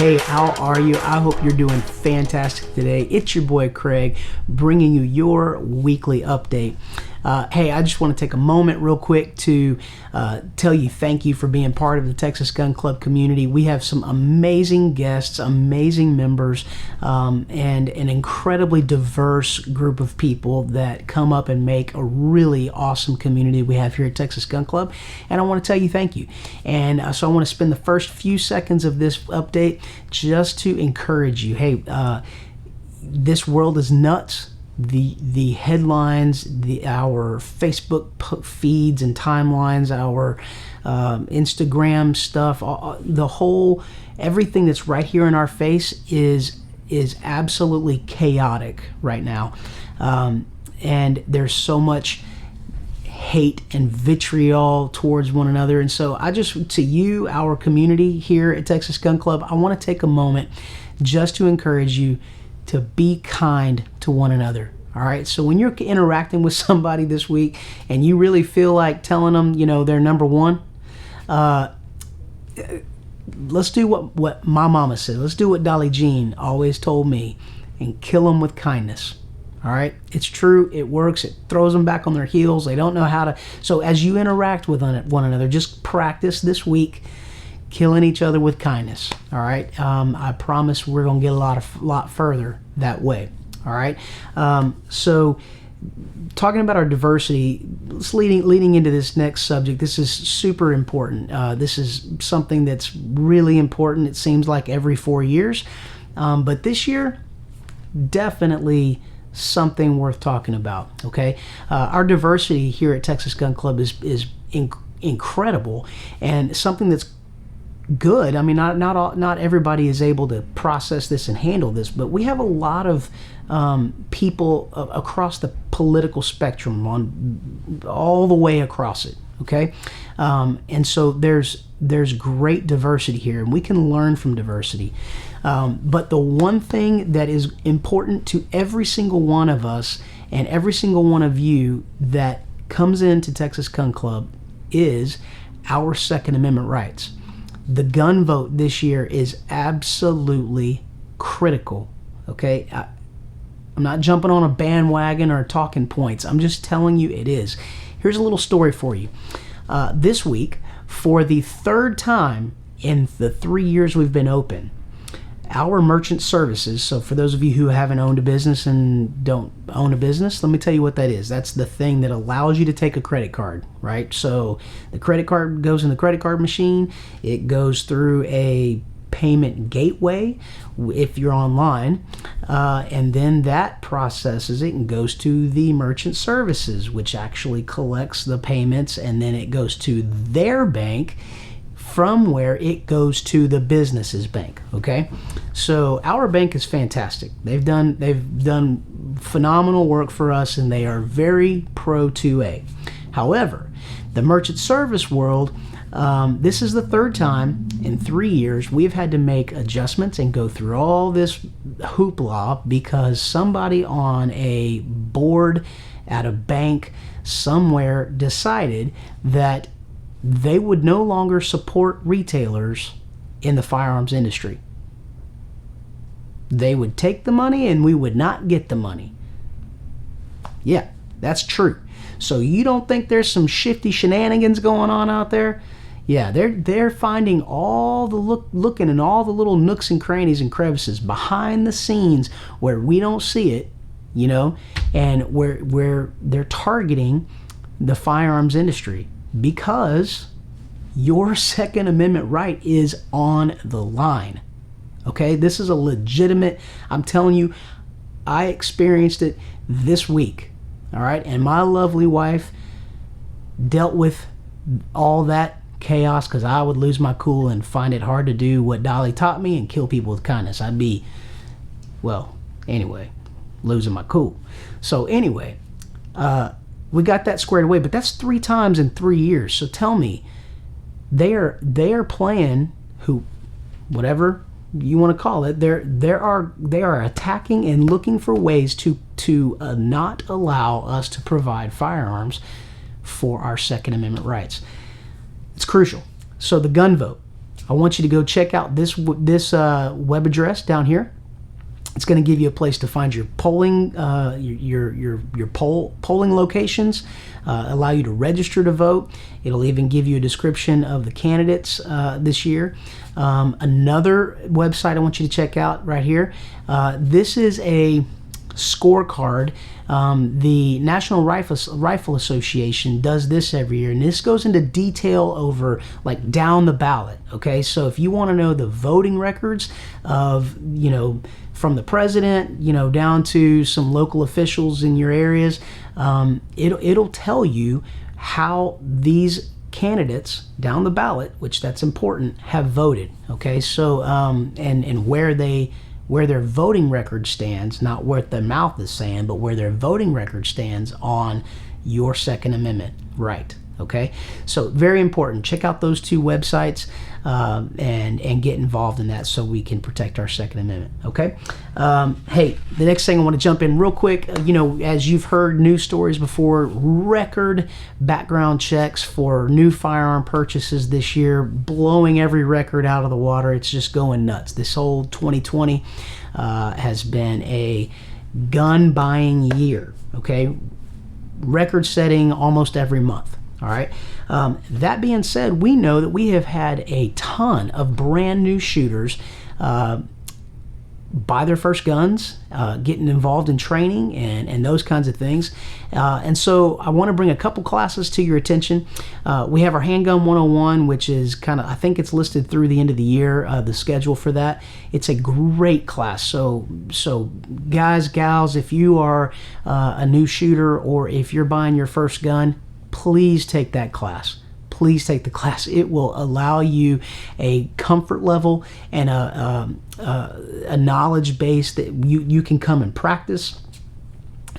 Hey, how are you? I hope you're doing fantastic today. It's your boy Craig bringing you your weekly update. Hey, I just want to take a moment real quick to tell you thank you for being part of the Texas Gun Club community. We have some amazing guests, amazing members, and an incredibly diverse group of people that come up and make a really awesome community we have here at Texas Gun Club. And I want to tell you thank you. And so I want to spend the first few seconds of this update just to encourage you. Hey, this world is nuts. The headlines, our Facebook feeds and timelines, our Instagram stuff, everything that's right here in our face is absolutely chaotic right now, and there's so much hate and vitriol towards one another. And so to you, our community here at Texas Gun Club, I want to take a moment just to encourage you to be kind to one another. All right, so when you're interacting with somebody this week and you really feel like telling them, they're number one, let's do what my mama said. Let's do what Dolly Jean always told me, and kill them with kindness. All right, it's true, it works, it throws them back on their heels. They don't know how to. So as you interact with one another, just practice this week killing each other with kindness. All right, I promise we're gonna get a lot further that way. All right, so talking about our diversity, leading into this next subject, this is super important. This is something that's really important. It seems like every 4 years, but this year, definitely something worth talking about. Okay, our diversity here at Texas Gun Club is incredible, and something that's good. I mean, not everybody is able to process this and handle this, but we have a lot of people across the political spectrum, on all the way across it. Okay, and so there's great diversity here, and we can learn from diversity. But the one thing that is important to every single one of us and every single one of you that comes into Texas Gun Club is our Second Amendment rights. The gun vote this year is absolutely critical. Okay, I'm not jumping on a bandwagon or talking points. I'm just telling you it is. Here's a little story for you. This week, for the third time in the 3 years we've been open, our merchant services, so for those of you who haven't owned a business and don't own a business, let me tell you what that is. That's the thing that allows you to take a credit card, right? So the credit card goes in the credit card machine. It goes through a payment gateway if you're online, and then that processes it and goes to the merchant services, which actually collects the payments, and then it goes to their bank, from where it goes to the business's bank. Okay, so our bank is fantastic. They've done phenomenal work for us, and they are very pro 2A. However, the merchant service world, this is the third time in 3 years we've had to make adjustments and go through all this hoopla because somebody on a board at a bank somewhere decided that they would no longer support retailers in the firearms industry. They would take the money and we would not get the money. Yeah, that's true. So you don't think there's some shifty shenanigans going on out there? Yeah, they're finding all the looking in all the little nooks and crannies and crevices behind the scenes where we don't see it, and where they're targeting the firearms industry. Because your Second Amendment right is on the line. Okay, this is a legitimate, I'm telling you, I experienced it this week. All right, and my lovely wife dealt with all that chaos because I would lose my cool and find it hard to do what Dolly taught me and kill people with kindness. I'd be, losing my cool. So anyway, we got that squared away, but that's 3 times in 3 years. So tell me, they are playing whatever you want to call it. They are attacking and looking for ways to not allow us to provide firearms for our Second Amendment rights. It's crucial. So the gun vote. I want you to go check out this web address down here. It's going to give you a place to find your polling, polling locations, allow you to register to vote. It'll even give you a description of the candidates this year. Another website I want you to check out right here. This is a scorecard. The National Rifle Association does this every year, and this goes into detail over like down the ballot. Okay, so if you want to know the voting records of, from the president, down to some local officials in your areas, it'll tell you how these candidates down the ballot, which that's important, have voted. Okay, so and where their voting record stands, not what their mouth is saying, but where their voting record stands on your Second Amendment right. Okay, so very important. Check out those two websites and get involved in that so we can protect our Second Amendment. Okay. Hey, the next thing I want to jump in real quick. As you've heard news stories before, record background checks for new firearm purchases this year, blowing every record out of the water. It's just going nuts. This whole 2020 has been a gun buying year. Okay, record setting almost every month. All right. That being said, we know that we have had a ton of brand new shooters buy their first guns, getting involved in training and those kinds of things. And so I want to bring a couple classes to your attention. We have our Handgun 101, which is I think it's listed through the end of the year, the schedule for that. It's a great class. So guys, gals, if you are a new shooter or if you're buying your first gun, please take that class. Please take the class. It will allow you a comfort level and a knowledge base that you can come and practice,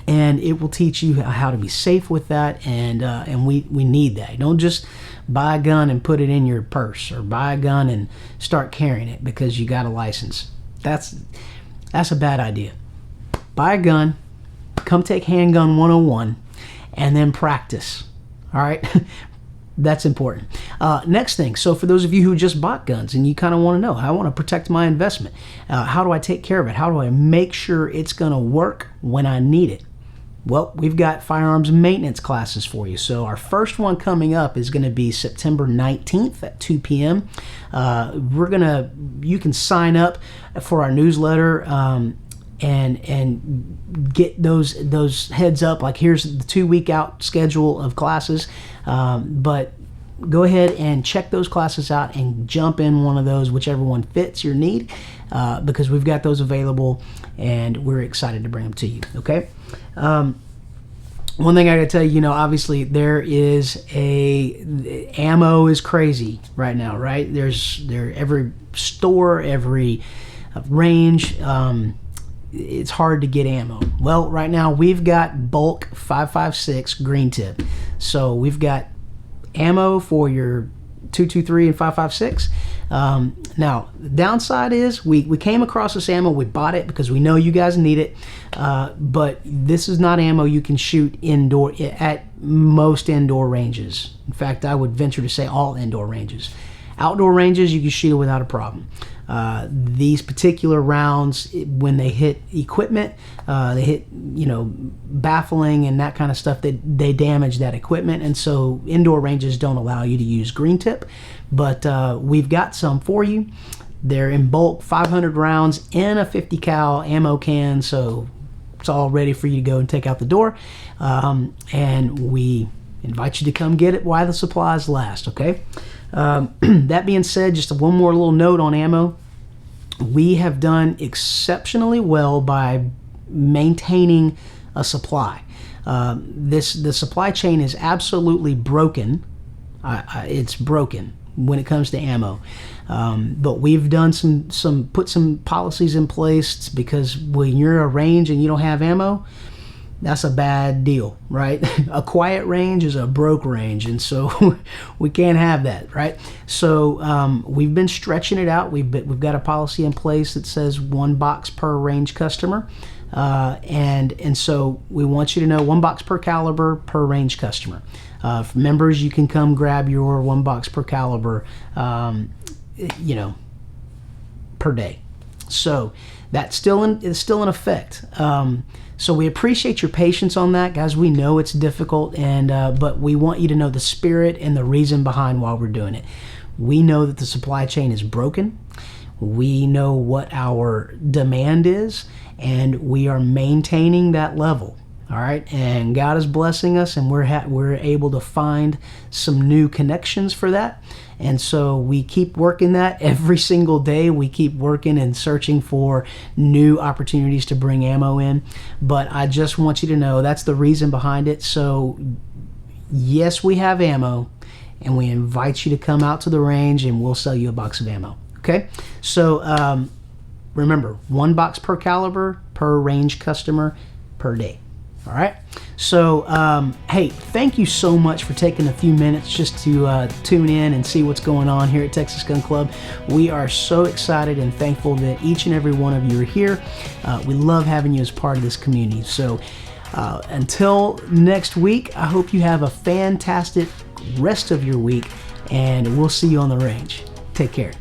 and it will teach you how to be safe with that. And we need that. Don't just buy a gun and put it in your purse, or buy a gun and start carrying it because you got a license. That's a bad idea. Buy a gun, come take Handgun 101, and then practice. All right. That's important. Next thing, so for those of you who just bought guns and you kind of want to know, I want to protect my investment. How do I take care of it? How do I make sure it's going to work when I need it? Well, we've got firearms maintenance classes for you. So our first one coming up is going to be September 19th at 2 p.m. You can sign up for our newsletter and get those heads up. Like, here's the 2-week out schedule of classes, but go ahead and check those classes out and jump in one of those, whichever one fits your need, because we've got those available and we're excited to bring them to you. Okay. One thing I gotta tell you, obviously there is ammo is crazy right now, right? Every store, every range, it's hard to get ammo. Well, right now we've got bulk 5.56 green tip. So we've got ammo for your 223 and 5.56. Now, the downside is we came across this ammo, we bought it because we know you guys need it, but this is not ammo you can shoot indoor at most indoor ranges. In fact, I would venture to say all indoor ranges. Outdoor ranges, you can shoot it without a problem. These particular rounds, when they hit equipment, they hit baffling and that kind of stuff, they damage that equipment, and so indoor ranges don't allow you to use green tip. But we've got some for you. They're in bulk, 500 rounds in a 50 cal ammo can, so it's all ready for you to go and take out the door. And we invite you to come get it while the supplies last. Okay. That being said, just one more little note on ammo. We have done exceptionally well by maintaining a supply. The supply chain is absolutely broken. It's broken when it comes to ammo. But we've done put some policies in place, because when you're a range and you don't have ammo, that's a bad deal, right? A quiet range is a broke range, and so we can't have that, right? So we've been stretching it out. We've got a policy in place that says 1 box per range customer, and so we want you to know 1 box per caliber per range customer. For members, you can come grab your 1 box per caliber you know, per day. So that's is still in effect. So we appreciate your patience on that, guys. We know it's difficult, and but we want you to know the spirit and the reason behind why we're doing it. We know that the supply chain is broken. We know what our demand is, and we are maintaining that level. All right, and God is blessing us, and we're able to find some new connections for that. And so we keep working that every single day. We keep working and searching for new opportunities to bring ammo in. But I just want you to know that's the reason behind it. So yes, we have ammo, and we invite you to come out to the range, and we'll sell you a box of ammo. Okay, so remember, 1 box per caliber, per range customer, per day. All right, so hey, thank you so much for taking a few minutes just to tune in and see what's going on here at Texas Gun Club. We are so excited and thankful that each and every one of you are here. We love having you as part of this community. So until next week, I hope you have a fantastic rest of your week, and we'll see you on the range. Take care.